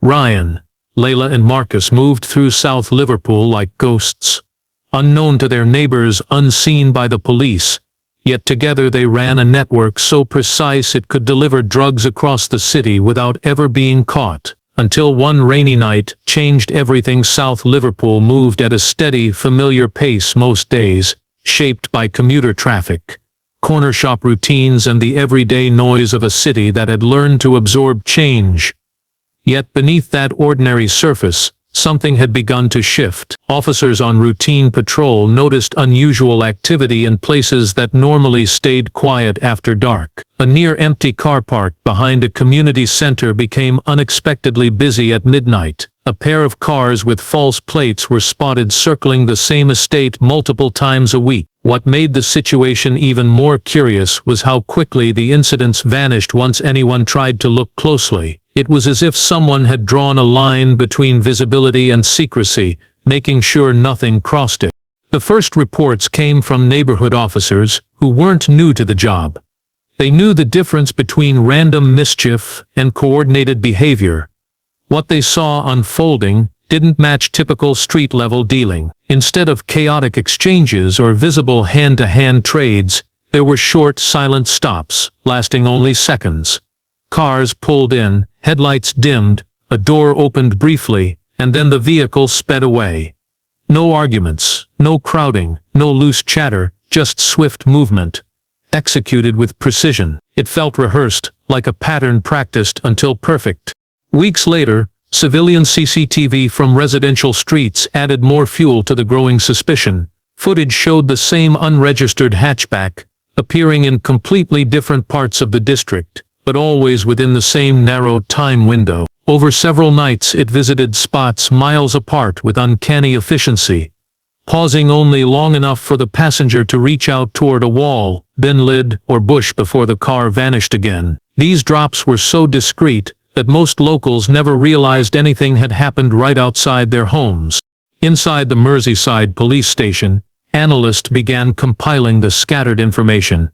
Ryan, Layla and Marcus moved through South Liverpool like ghosts. Unknown to their neighbors, unseen by the police, yet together they ran a network so precise it could deliver drugs across the city without ever being caught. Until one rainy night changed everything. South Liverpool moved at a steady, familiar pace most days, shaped by commuter traffic, corner shop routines and the everyday noise of a city that had learned to absorb change. Yet beneath that ordinary surface, something had begun to shift. Officers on routine patrol noticed unusual activity in places that normally stayed quiet after dark. A near-empty car park behind a community center became unexpectedly busy at midnight. A pair of cars with false plates were spotted circling the same estate multiple times a week. What made the situation even more curious was how quickly the incidents vanished once anyone tried to look closely. It was as if someone had drawn a line between visibility and secrecy, making sure nothing crossed it. The first reports came from neighborhood officers who weren't new to the job. They knew the difference between random mischief and coordinated behavior. What they saw unfolding didn't match typical street-level dealing. Instead of chaotic exchanges or visible hand-to-hand trades, there were short, silent stops, lasting only seconds. Cars pulled in, headlights dimmed, a door opened briefly, and then the vehicle sped away. No arguments, no crowding, no loose chatter, just swift movement, executed with precision. It felt rehearsed, like a pattern practiced until perfect. Weeks later, civilian CCTV from residential streets added more fuel to the growing suspicion. Footage showed the same unregistered hatchback, appearing in completely different parts of the district, but always within the same narrow time window. Over several nights it visited spots miles apart with uncanny efficiency, pausing only long enough for the passenger to reach out toward a wall, then lid or bush before the car vanished again. These drops were so discreet that most locals never realized anything had happened right outside their homes. Inside the Merseyside Police station, analysts began compiling the scattered information.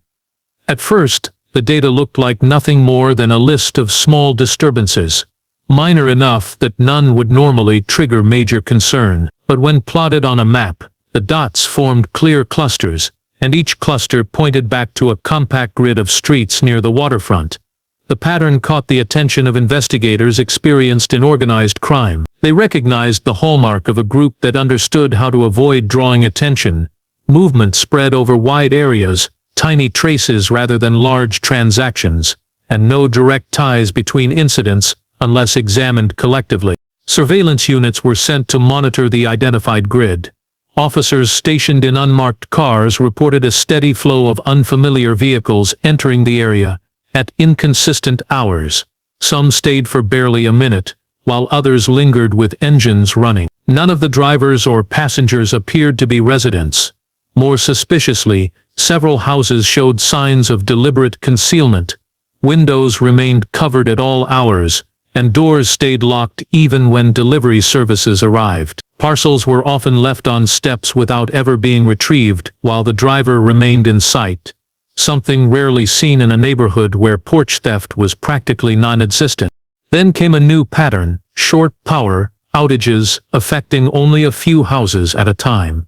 At first, the data looked like nothing more than a list of small disturbances, minor enough that none would normally trigger major concern. But when plotted on a map, the dots formed clear clusters, and each cluster pointed back to a compact grid of streets near the waterfront. The pattern caught the attention of investigators experienced in organized crime. They recognized the hallmark of a group that understood how to avoid drawing attention. Movement spread over wide areas, tiny traces rather than large transactions, and no direct ties between incidents unless examined collectively. Surveillance units were sent to monitor the identified grid. Officers stationed in unmarked cars reported a steady flow of unfamiliar vehicles entering the area at inconsistent hours. Some stayed for barely a minute, while others lingered with engines running. None of the drivers or passengers appeared to be residents. More suspiciously, several houses showed signs of deliberate concealment. Windows remained covered at all hours, and doors stayed locked even when delivery services arrived. Parcels were often left on steps without ever being retrieved while the driver remained in sight, something rarely seen in a neighborhood where porch theft was practically non-existent. Then came a new pattern: short power outages affecting only a few houses at a time.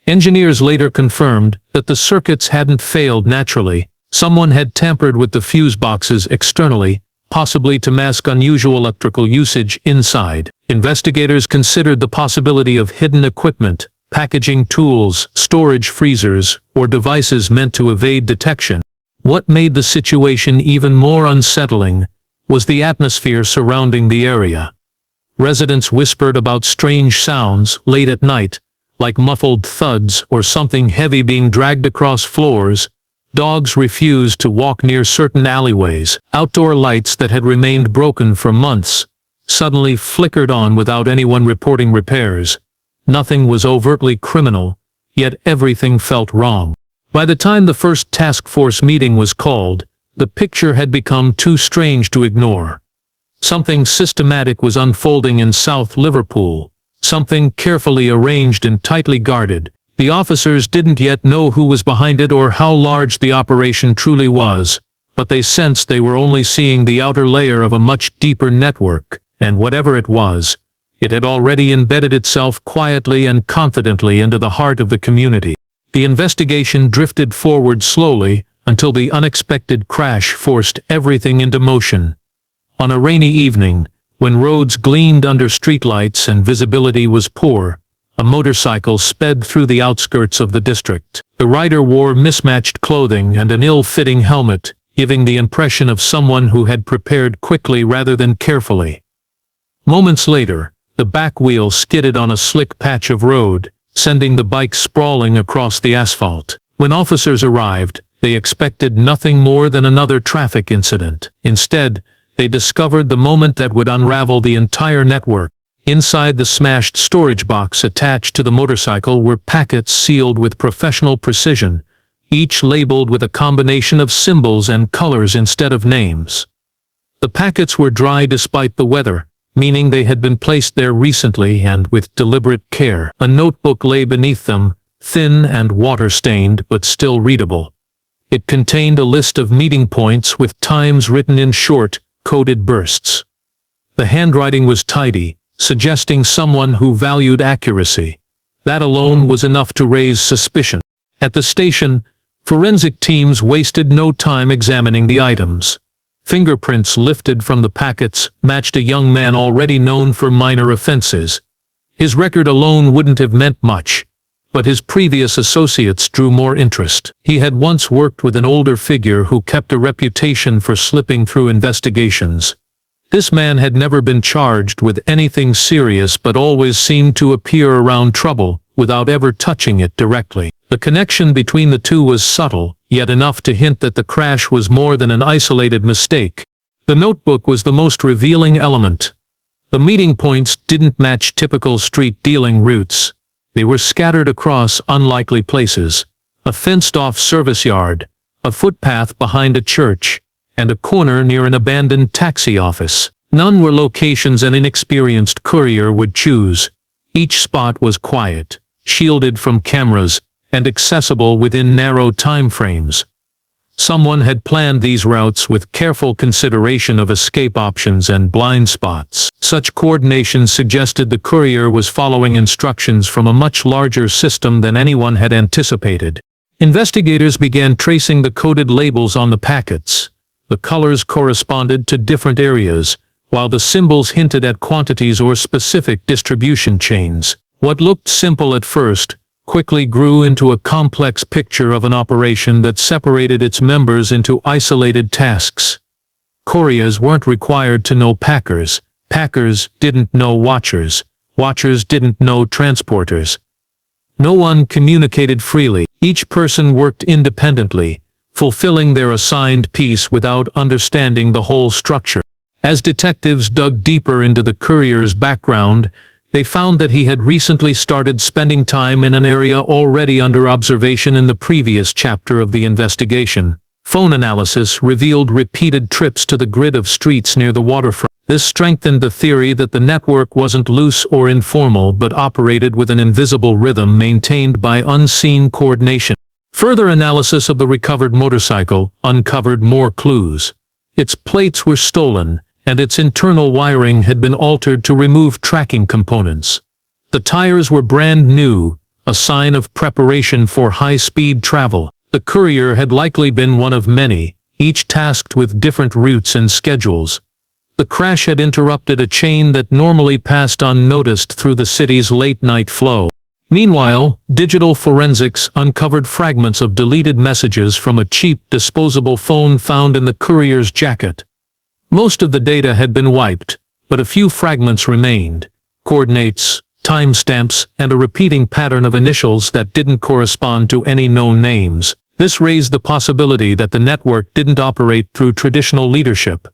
Engineers later confirmed that the circuits hadn't failed naturally. Someone had tampered with the fuse boxes externally, possibly to mask unusual electrical usage inside. Investigators considered the possibility of hidden equipment, packaging tools, storage freezers, or devices meant to evade detection. What made the situation even more unsettling was the atmosphere surrounding the area. Residents whispered about strange sounds late at night, like muffled thuds or something heavy being dragged across floors. Dogs refused to walk near certain alleyways. Outdoor lights that had remained broken for months suddenly flickered on without anyone reporting repairs. Nothing was overtly criminal, yet everything felt wrong. By the time the first task force meeting was called, the picture had become too strange to ignore. Something systematic was unfolding in South Liverpool, something carefully arranged and tightly guarded. The officers didn't yet know who was behind it or how large the operation truly was, but they sensed they were only seeing the outer layer of a much deeper network. and whatever it was, it had already embedded itself quietly and confidently into the heart of the community. The investigation drifted forward slowly until the unexpected crash forced everything into motion. On a rainy evening, when roads gleamed under streetlights and visibility was poor, a motorcycle sped through the outskirts of the district. The rider wore mismatched clothing and an ill-fitting helmet, giving the impression of someone who had prepared quickly rather than carefully. Moments later, the back wheel skidded on a slick patch of road, sending the bike sprawling across the asphalt. When officers arrived, they expected nothing more than another traffic incident. Instead, they discovered the moment that would unravel the entire network. Inside the smashed storage box attached to the motorcycle were packets sealed with professional precision, each labeled with a combination of symbols and colors instead of names. The packets were dry despite the weather, meaning they had been placed there recently and with deliberate care. A notebook lay beneath them, thin and water-stained but still readable. It contained a list of meeting points with times written in short, coded bursts. The handwriting was tidy, suggesting someone who valued accuracy. That alone was enough to raise suspicion. At the station, forensic teams wasted no time examining the items. Fingerprints lifted from the packets matched a young man already known for minor offenses. His record alone wouldn't have meant much, but his previous associates drew more interest. He had once worked with an older figure who kept a reputation for slipping through investigations. This man had never been charged with anything serious but always seemed to appear around trouble, without ever touching it directly. The connection between the two was subtle, yet enough to hint that the crash was more than an isolated mistake. The notebook was the most revealing element. The meeting points didn't match typical street dealing routes. They were scattered across unlikely places: a fenced-off service yard, a footpath behind a church, and a corner near an abandoned taxi office. None were locations an inexperienced courier would choose. Each spot was quiet, shielded from cameras, and accessible within narrow time frames. Someone had planned these routes with careful consideration of escape options and blind spots. Such coordination suggested the courier was following instructions from a much larger system than anyone had anticipated. Investigators began tracing the coded labels on the packets. The colors corresponded to different areas, while the symbols hinted at quantities or specific distribution chains. What looked simple at first quickly grew into a complex picture of an operation that separated its members into isolated tasks. Couriers weren't required to know packers. Packers didn't know watchers. Watchers didn't know transporters. No one communicated freely. Each person worked independently, fulfilling their assigned piece without understanding the whole structure. As detectives dug deeper into the courier's background, they found that he had recently started spending time in an area already under observation in the previous chapter of the investigation. Phone analysis revealed repeated trips to the grid of streets near the waterfront. This strengthened the theory that the network wasn't loose or informal but operated with an invisible rhythm maintained by unseen coordination. Further analysis of the recovered motorcycle uncovered more clues. Its plates were stolen, and its internal wiring had been altered to remove tracking components. The tires were brand new, a sign of preparation for high-speed travel. The courier had likely been one of many, each tasked with different routes and schedules. The crash had interrupted a chain that normally passed unnoticed through the city's late-night flow. Meanwhile, digital forensics uncovered fragments of deleted messages from a cheap disposable phone found in the courier's jacket. Most of the data had been wiped, but a few fragments remained: coordinates, timestamps, and a repeating pattern of initials that didn't correspond to any known names. This raised the possibility that the network didn't operate through traditional leadership.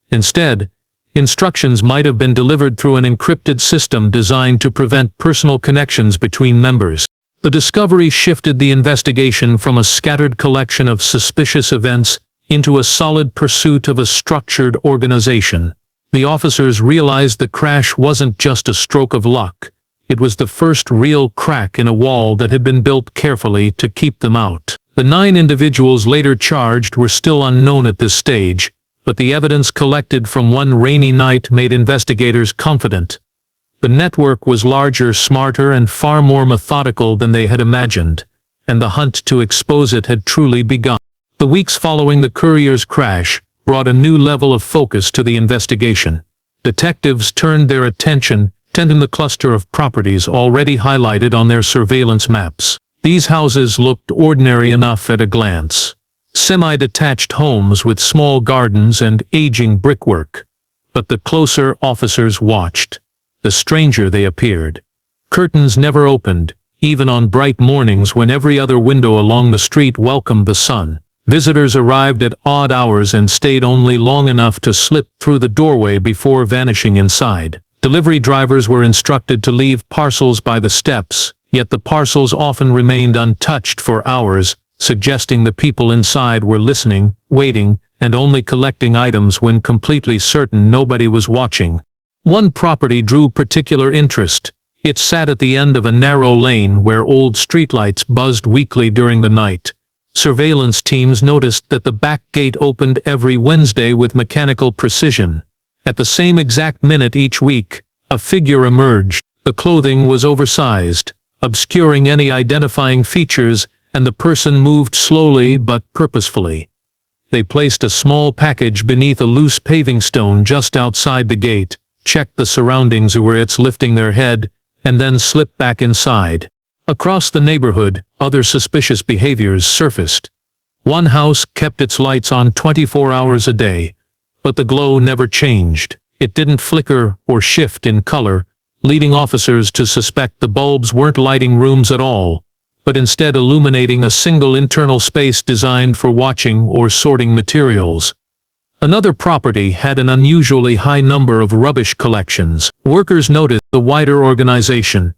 Instead, instructions might have been delivered through an encrypted system designed to prevent personal connections between members. The discovery shifted the investigation from a scattered collection of suspicious events into a solid pursuit of a structured organization. The officers realized the crash wasn't just a stroke of luck. It was the first real crack in a wall that had been built carefully to keep them out. The 9 individuals later charged were still unknown at this stage, but the evidence collected from one rainy night made investigators confident. The network was larger, smarter, and far more methodical than they had imagined, and the hunt to expose it had truly begun. The weeks following the courier's crash brought a new level of focus to the investigation. Detectives turned their attention to the cluster of properties already highlighted on their surveillance maps. These houses looked ordinary enough at a glance. Semi-detached homes with small gardens and aging brickwork. But the closer officers watched, the stranger they appeared. Curtains never opened, even on bright mornings when every other window along the street welcomed the sun. Visitors arrived at odd hours and stayed only long enough to slip through the doorway before vanishing inside. Delivery drivers were instructed to leave parcels by the steps, yet the parcels often remained untouched for hours, suggesting the people inside were listening, waiting, and only collecting items when completely certain nobody was watching. One property drew particular interest. It sat at the end of a narrow lane where old streetlights buzzed weekly during the night. Surveillance teams noticed that the back gate opened every Wednesday with mechanical precision. At the same exact minute each week, a figure emerged. The clothing was oversized, obscuring any identifying features, and the person moved slowly but purposefully. They placed a small package beneath a loose paving stone just outside the gate, checked the surroundings where it's lifting their head, and then slipped back inside. Across the neighborhood, other suspicious behaviors surfaced. One house kept its lights on 24 hours a day, but the glow never changed. It didn't flicker or shift in color, leading officers to suspect the bulbs weren't lighting rooms at all, but instead illuminating a single internal space designed for watching or sorting materials. Another property had an unusually high number of rubbish collections. Workers noted the wider organization.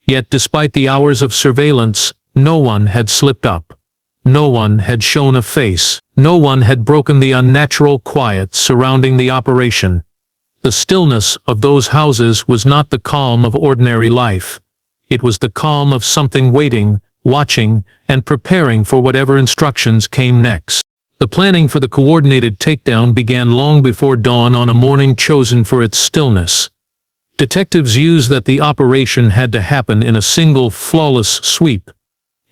Yet despite the hours of surveillance, no one had slipped up. No one had shown a face. No one had broken the unnatural quiet surrounding the operation. The stillness of those houses was not the calm of ordinary life. It was the calm of something waiting, watching, and preparing for whatever instructions came next. The planning for the coordinated takedown began long before dawn on a morning chosen for its stillness. Detectives used that the operation had to happen in a single, flawless sweep.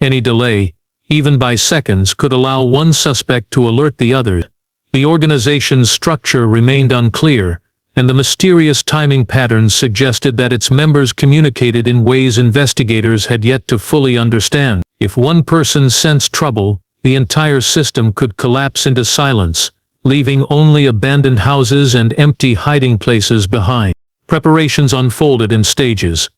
Any delay, even by seconds, could allow one suspect to alert the other. The organization's structure remained unclear, and the mysterious timing patterns suggested that its members communicated in ways investigators had yet to fully understand. If one person sensed trouble, the entire system could collapse into silence, leaving only abandoned houses and empty hiding places behind. Preparations unfolded in stages.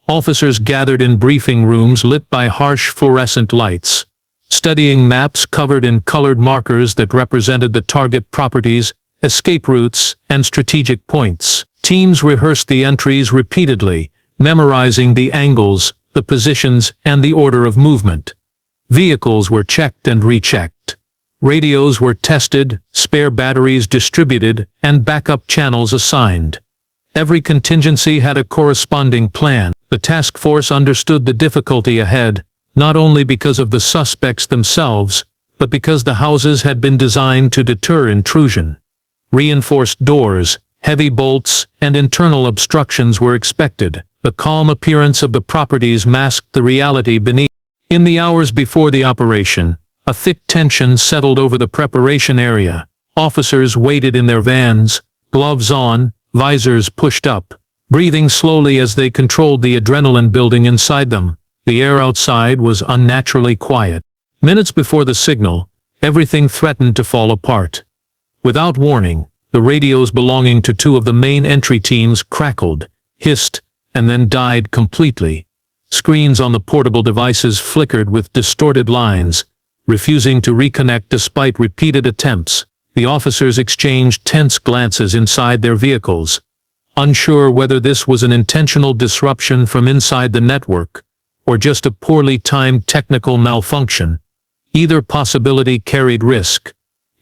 Officers gathered in briefing rooms lit by harsh fluorescent lights, studying maps covered in colored markers that represented the target properties, escape routes, and strategic points. Teams rehearsed the entries repeatedly, memorizing the angles, the positions, and the order of movement. Vehicles were checked and rechecked. Radios were tested, spare batteries distributed, and backup channels assigned. Every contingency had a corresponding plan. The task force understood the difficulty ahead, not only because of the suspects themselves, but because the houses had been designed to deter intrusion. Reinforced doors, heavy bolts, and internal obstructions were expected. The calm appearance of the properties masked the reality beneath. In the hours before the operation, a thick tension settled over the preparation area. Officers waited in their vans, gloves on, visors pushed up, breathing slowly as they controlled the adrenaline building inside them. The air outside was unnaturally quiet. Minutes before the signal, everything threatened to fall apart. Without warning, the radios belonging to two of the main entry teams crackled, hissed, and then died completely. Screens on the portable devices flickered with distorted lines, refusing to reconnect despite repeated attempts. The officers exchanged tense glances inside their vehicles, unsure whether this was an intentional disruption from inside the network, or just a poorly timed technical malfunction. Either possibility carried risk.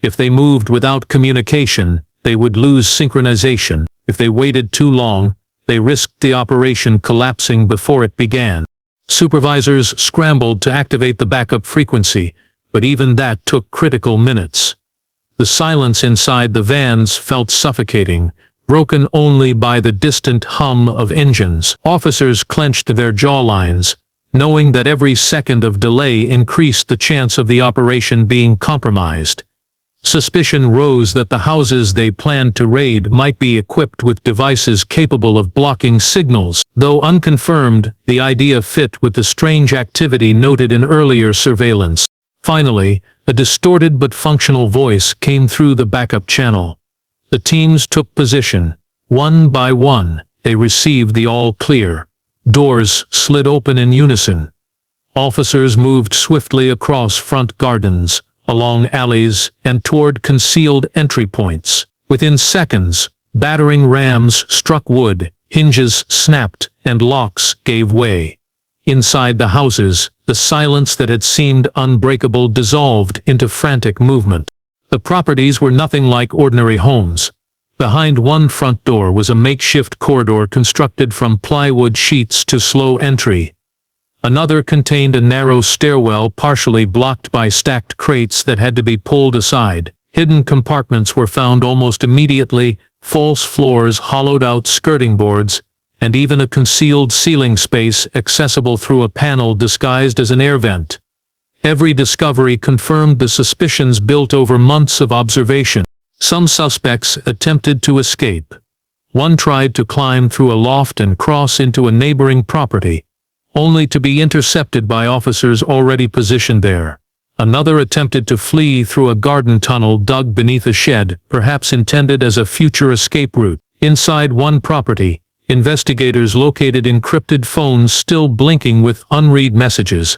If they moved without communication, they would lose synchronization. If they waited too long, they risked the operation collapsing before it began. Supervisors scrambled to activate the backup frequency, but even that took critical minutes. The silence inside the vans felt suffocating, broken only by the distant hum of engines. Officers clenched their jawlines, knowing that every second of delay increased the chance of the operation being compromised. Suspicion rose that the houses they planned to raid might be equipped with devices capable of blocking signals. Though unconfirmed, the idea fit with the strange activity noted in earlier surveillance. Finally, a distorted but functional voice came through the backup channel. The teams took position. One by one, they received the all-clear. Doors slid open in unison. Officers moved swiftly across front gardens, along alleys, and toward concealed entry points. Within seconds, battering rams struck wood, hinges snapped, and locks gave way. Inside the houses, the silence that had seemed unbreakable dissolved into frantic movement. The properties were nothing like ordinary homes. Behind one front door was a makeshift corridor constructed from plywood sheets to slow entry. Another contained a narrow stairwell partially blocked by stacked crates that had to be pulled aside. Hidden compartments were found almost immediately, false floors, hollowed out skirting boards, and even a concealed ceiling space accessible through a panel disguised as an air vent. Every discovery confirmed the suspicions built over months of observation. Some suspects attempted to escape. One tried to climb through a loft and cross into a neighboring property, only to be intercepted by officers already positioned there. Another attempted to flee through a garden tunnel dug beneath a shed, perhaps intended as a future escape route. Inside one property, investigators located encrypted phones still blinking with unread messages.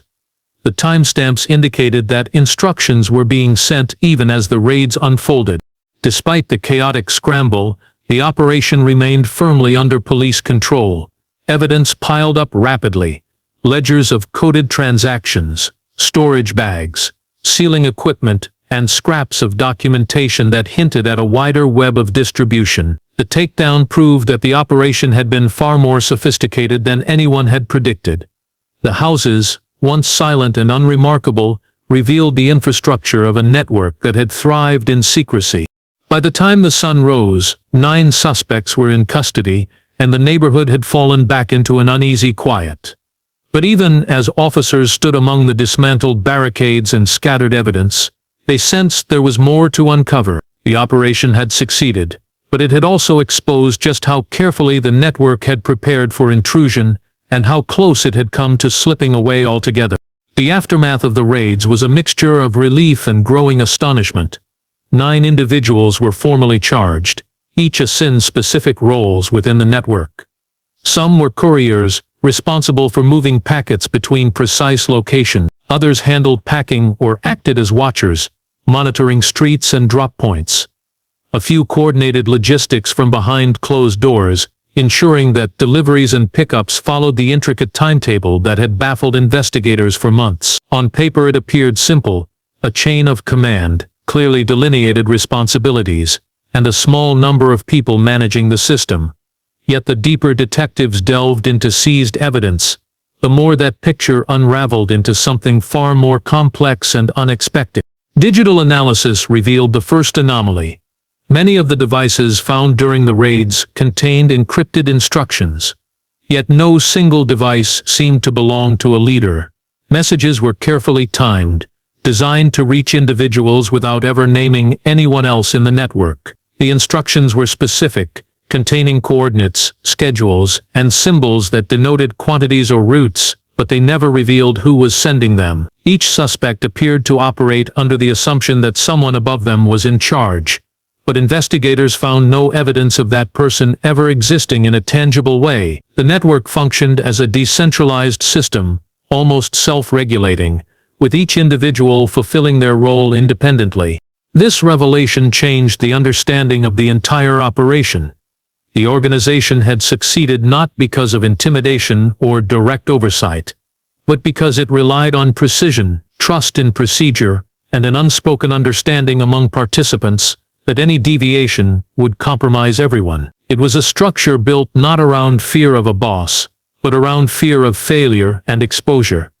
The timestamps indicated that instructions were being sent even as the raids unfolded. Despite the chaotic scramble, the operation remained firmly under police control. Evidence piled up rapidly. Ledgers of coded transactions, storage bags, sealing equipment, and scraps of documentation that hinted at a wider web of distribution. The takedown proved that the operation had been far more sophisticated than anyone had predicted. The houses, once silent and unremarkable, revealed the infrastructure of a network that had thrived in secrecy. By the time the sun rose, 9 suspects were in custody, and the neighborhood had fallen back into an uneasy quiet. But even as officers stood among the dismantled barricades and scattered evidence, they sensed there was more to uncover. The operation had succeeded, but it had also exposed just how carefully the network had prepared for intrusion and how close it had come to slipping away altogether. The aftermath of the raids was a mixture of relief and growing astonishment. 9 individuals were formally charged, each assigned specific roles within the network. Some were couriers, responsible for moving packets between precise locations. Others handled packing or acted as watchers, monitoring streets and drop points. A few coordinated logistics from behind closed doors, ensuring that deliveries and pickups followed the intricate timetable that had baffled investigators for months. On paper it appeared simple, a chain of command, clearly delineated responsibilities, and a small number of people managing the system. Yet the deeper detectives delved into seized evidence, the more that picture unraveled into something far more complex and unexpected. Digital analysis revealed the first anomaly. Many of the devices found during the raids contained encrypted instructions. Yet no single device seemed to belong to a leader. Messages were carefully timed, designed to reach individuals without ever naming anyone else in the network. The instructions were specific, containing coordinates, schedules, and symbols that denoted quantities or routes, but they never revealed who was sending them. Each suspect appeared to operate under the assumption that someone above them was in charge, but investigators found no evidence of that person ever existing in a tangible way. The network functioned as a decentralized system, almost self-regulating, with each individual fulfilling their role independently. This revelation changed the understanding of the entire operation. The organization had succeeded not because of intimidation or direct oversight, but because it relied on precision, trust in procedure, and an unspoken understanding among participants that any deviation would compromise everyone. It was a structure built not around fear of a boss, but around fear of failure and exposure.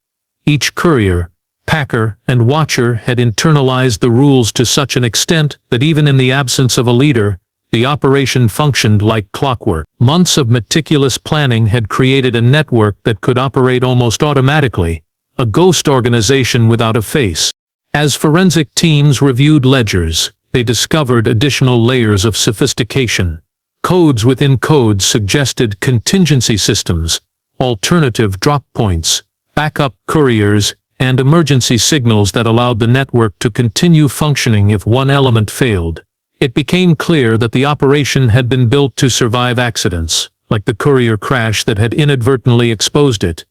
Each courier, packer, and watcher had internalized the rules to such an extent that even in the absence of a leader, the operation functioned like clockwork. Months of meticulous planning had created a network that could operate almost automatically, a ghost organization without a face. As forensic teams reviewed ledgers, they discovered additional layers of sophistication. Codes within codes suggested contingency systems, alternative drop points, backup couriers, and emergency signals that allowed the network to continue functioning if one element failed. It became clear that the operation had been built to survive accidents, like the courier crash that had inadvertently exposed it.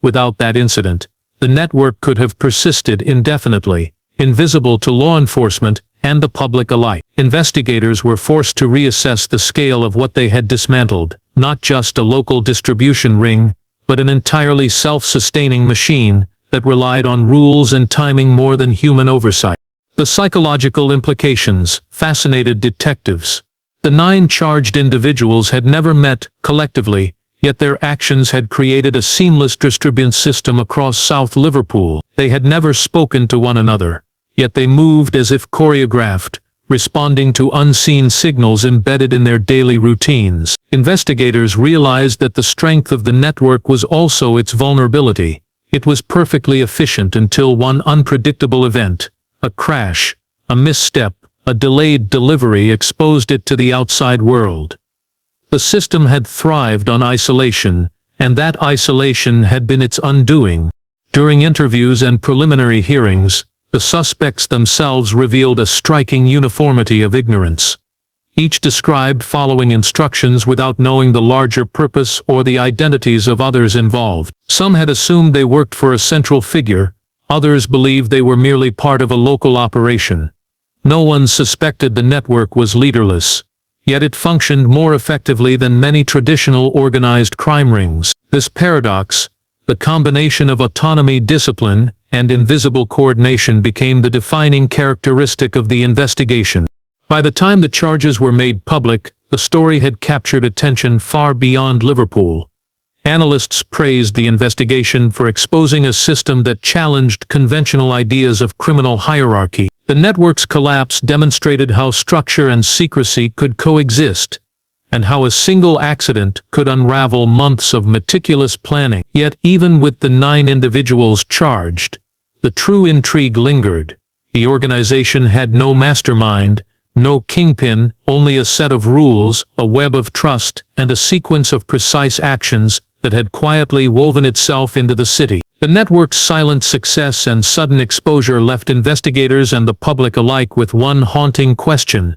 Without that incident, the network could have persisted indefinitely, invisible to law enforcement and the public alike. Investigators were forced to reassess the scale of what they had dismantled, not just a local distribution ring, but an entirely self-sustaining machine that relied on rules and timing more than human oversight. The psychological implications fascinated detectives. The 9 charged individuals had never met collectively, yet their actions had created a seamless distribution system across South Liverpool. They had never spoken to one another, yet they moved as if choreographed, responding to unseen signals embedded in their daily routines. Investigators realized that the strength of the network was also its vulnerability. It was perfectly efficient until one unpredictable event, a crash, a misstep, a delayed delivery exposed it to the outside world. The system had thrived on isolation, and that isolation had been its undoing. During interviews and preliminary hearings, the suspects themselves revealed a striking uniformity of ignorance. Each described following instructions without knowing the larger purpose or the identities of others involved. Some had assumed they worked for a central figure, others believed they were merely part of a local operation. No one suspected the network was leaderless, yet it functioned more effectively than many traditional organized crime rings. This paradox, the combination of autonomy, discipline, and invisible coordination, became the defining characteristic of the investigation. By the time the charges were made public, the story had captured attention far beyond Liverpool. Analysts praised the investigation for exposing a system that challenged conventional ideas of criminal hierarchy. The network's collapse demonstrated how structure and secrecy could coexist, and how a single accident could unravel months of meticulous planning. Yet even with the 9 individuals charged, the true intrigue lingered. The organization had no mastermind, no kingpin, only a set of rules, a web of trust, and a sequence of precise actions that had quietly woven itself into the city. The network's silent success and sudden exposure left investigators and the public alike with one haunting question: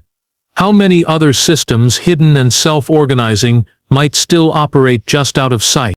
how many other systems, hidden and self-organizing, might still operate just out of sight?